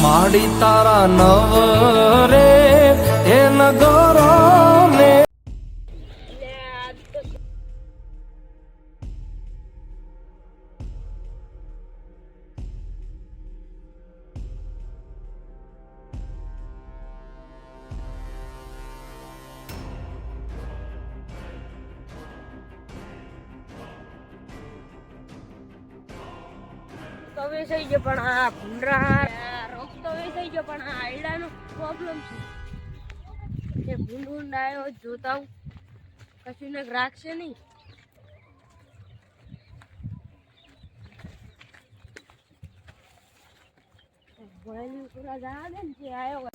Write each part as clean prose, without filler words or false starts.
માડી તારા નવરે એ નગરો ને થઈ ગયો પણ આ ભૂંડરા રોગ તો થઈ ગયો પણ આ આયડાનો પ્રોબ્લેમ છે એ ભૂંડ આવ્યો જોતા હું કશું ને રાખશે નહીં ભણેલી પૂરા જવા દે ને જે આવ્યો હોય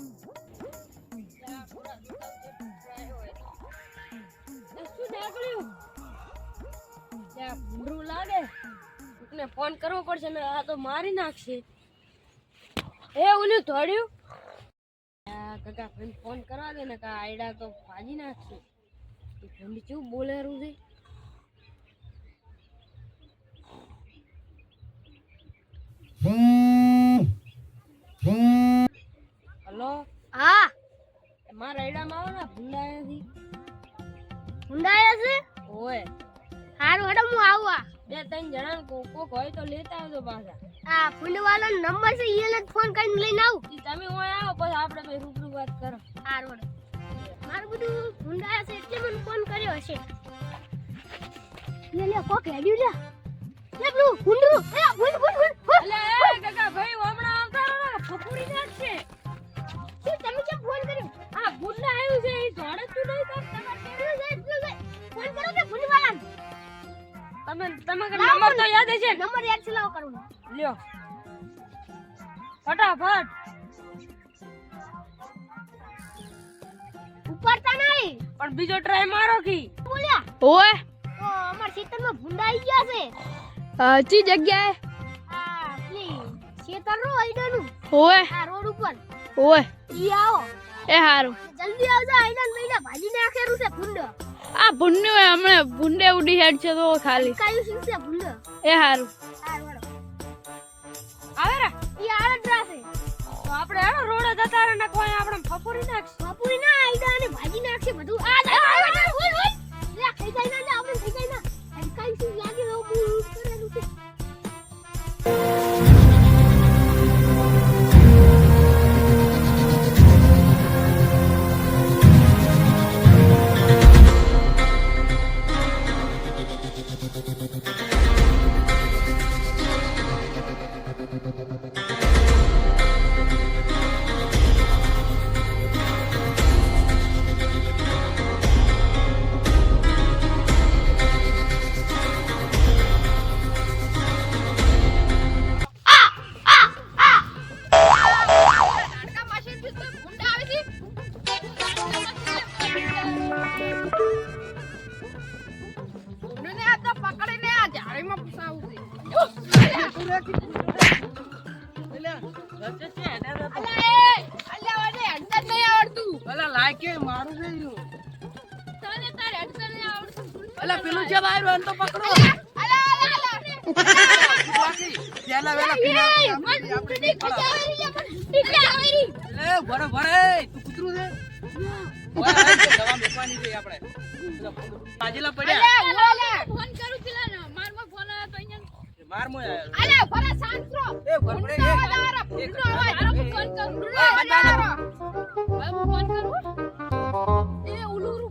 શું નીકળ્યું ત્યાં ભૂંડરું લાગે ને ફોન કરવો પડશે ને આ તો મારી નાખશે એ ઓલું ધોડ્યું કાકા ભાઈ ફોન કરવા દે ને કા આયડા તો ભાજી નાખશે એ ભૂંડી કેવું બોલેરું છે હલો હા મારા આયડામાં આવો ને ભૂંડાયાથી ભૂંડાયા છે ઓય હારું હેડો હું આવું બે ત્રણ જણા કોક હોય તો લેતા આવજો પાછા આ ફૂંડવાળો નંબર છે એને ફોન કરીને લઈને આવું તમે ઓય આવો પછી આપણે બે રૂબરૂ વાત કરો હારું મારું બધું ભૂંડાયા છે એટલે મને ફોન કર્યો હશે લે કોક હેડ્યું લે પેલું ભૂંડરું એ ભૂંડ અલે એ કાકા ભાઈ હમણાં આવતા રહો ને ફફુડી નાખશે શું તમે કેમ ફોન કર્યો આ ભૂંડા આવ્યું છે એ જોડે તું નહીં કર ફોન કરો કે ભૂંડવાળાને તમે નંબર તો યાદ છે નંબર યાદ છે લાવો કરું લ્યો ફટાફટ ઉપરતા નહીં પણ બીજો ટ્રાય મારો કી બોલ્યા ઓય ઓ અમાર ખેતરમાં ભૂંડા આવી ગયા છે ચી જગ્યાએ આ પ્લી ખેતર રો આઈડાનું ઓય આ રોડ ઉપર ઓય ઈ આવો એ હારું જલ્દી આવજો આઈડા મહિના ભાજી નાખેરું છે ભૂંડ આ ભૂંડે હમણે ભૂંડે ઉડી હેડ છે તો ખાલી કાયું શું છે ભૂંડ એ હારું આવે રે ઈ આળદરા છે તો આપણે હેડો રોડે જતા રહે ને કોઈ આપણે ફફુરી નાખશે બાપુરી ના આઈડા અને ભાજી નાખશે બધું આ ઓય લે થઈ જાય ના લે આપણે થઈ જાય ના કાયું શું લાગે રો કરેલું છે અલા પેલું જે આવ્યો એમ તો પકડો પેલા વેલા પીના લે ભરે ભરે તું કૂતરું છે ઓય દવા મેકવાની છે આપણે તાજેલા પડ્યા ફોન કરું પેલા મારમાં ફોન આવ્યો તો અહીંયા માર મો અલે ભરે શાંતરો એ ભરપડે ફોન કરું ફોન કરું એ ઉલુરુ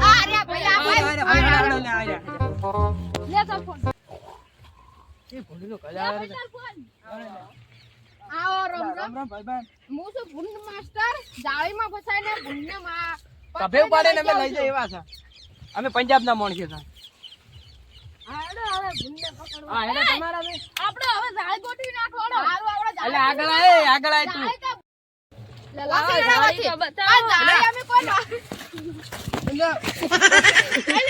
અરે ભાઈ લે તો ફોન એ ભૂંડીનો કલાર આવો રમ રામ રામ ભાઈ ભાઈ હું તો ભૂંડ માસ્ટર જાળીમાં ફસાઈને ભૂંડને માં કભે ઉપાડે ને અમે લઈ જાય એવા છે અમે પંજાબના માણસ છે આડો હવે ભૂંડને પકડવા હા એને તમારા મે આપણે હવે જાળી ગોઠવી નાખવાનો હારું આપણે એટલે આગળ આય તું લાસી જાળી તો બતાવો આ જાળી અમે કોણ એટલે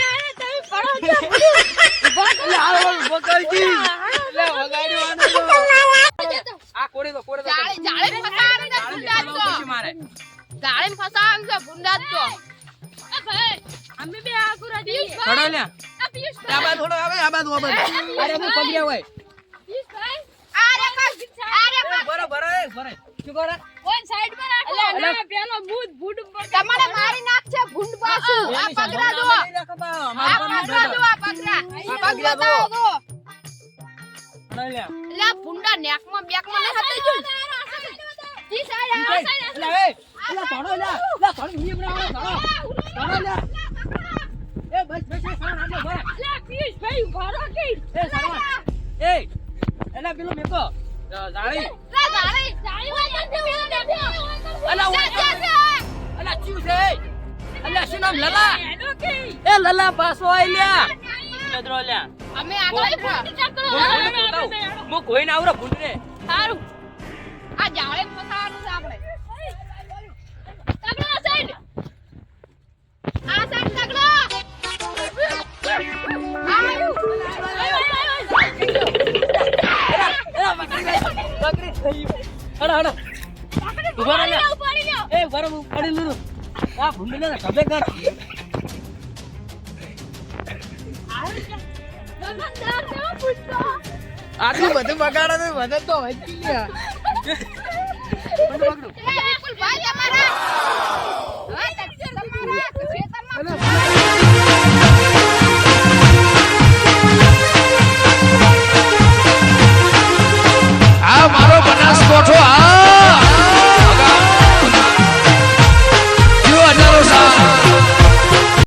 અલે તમે પડો છો બકલજી લે વગાડ્યો આ કોડે તો જાળી ફસાવાનું છે ભૂંડા તો મારે જાળી ફસાવાનું છે ભૂંડા તો એ ભાઈ અમે બે આકુરા જઈએ છોડો લે આ બાદ થોડો આવે આ બાદ અરે હું પગ્યા હોય અરે ભરે શું કરે ઓન સાઈડ પર રાખો અલા. ના પેલો ભૂત ભૂત તમારે મારી નાખશે ભૂંડ પાછું આ પગરા જો આ પગરા જો આ પગરા પગરા બતાવો જો લઈ લે એટલે આ ભૂંડા નેકમાં બેકમાં ન હતી જો જી સાઈડ આ સાઈડ લે એ લે ધોડો લે મી બનાવો ધોડો લે એ બસ સાણ આટલો ભરે લે પીસ ભાઈ ઘરો કે એ સાણ એ એલા પેલો મેકો જાળી લા ગાડી ગાડી વાળા અલા જા અલા ચીવ છે અલા શું નામ લલા એનો કે એ લલા પાછો આઈ લ્યા ચદરો લ્યા અમે આગળ ચકડો મો કોઈ ના આવરો ભૂંડ રે સારું આ જાળે ફસાવાનું છે આપણે તગડો સાઈડ આ સાઈડ તગડો આયુ બકરી થઈ અડા અડા ઉભા રહે ઉપાડી લ્યો એ ઉભા રહે પડી લીધું આ ભૂંડ ને કબે કર દુકાનદાર ને પૂછતો આટલું બધું બગાડે તો વધે તો હોય ગયા